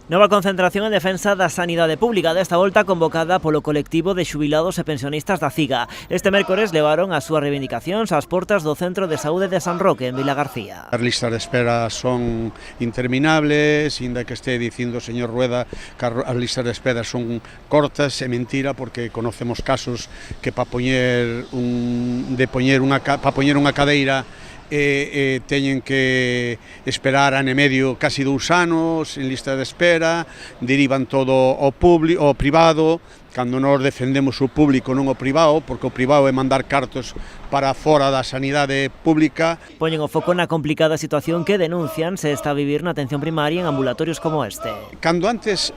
Nova concentración en defensa da sanidade pública, desta volta convocada polo colectivo de xubilados e pensionistas da CIGA. Este mércores levaron as súas reivindicacións ás portas do Centro de Saúde de San Roque, en Vilagarcía. As listas de espera son interminables, inda que este dicindo o señor Rueda que as listas de espera son cortas, é mentira, porque conocemos casos que para poñer unha cadeira teñen que esperar ano e medio, casi 2 anos en lista de espera, derivan todo ao privado, cando nós defendemos o público non o privado, porque o privado é mandar cartos para fora da sanidade pública. Poñen o foco na complicada situación que denuncian se está a vivir na atención primaria en ambulatorios como este. Cando antes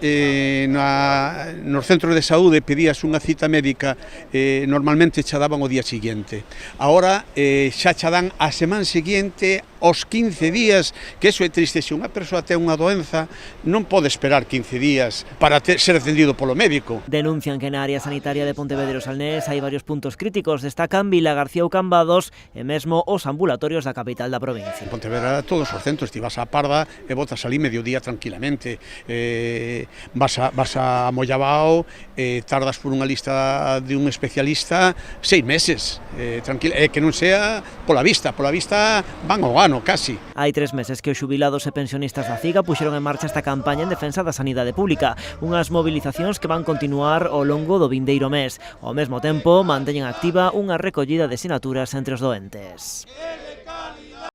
nos centros de saúde pedías unha cita médica, normalmente xa daban o día seguinte. Agora xa xa dan a semana seguinte, aos 15 días, que iso é triste. Se unha persoa ten unha doenza, non pode esperar 15 días para ser atendido polo médico. Denuncian que na área sanitaria de Pontevedra e Salnés hai varios puntos críticos, destacan Vilagarcía ou Cambados e mesmo os ambulatorios da capital da provincia. En Pontevedra todos os centros, ti vas á Parda e botas ali mediodía tranquilamente, vas a Mollabao, tardas por unha lista de un especialista 6 meses, que non sea pola vista van ao ano casi. Hai 3 meses que os xubilados e pensionistas da CIGA puxeron en marcha esta campaña en defensa da sanidade pública, unhas movilizacións que van continuar ao longo do vindeiro mes. Ao mesmo tempo, manteñen activa unha recollida de sinaturas entre os doentes.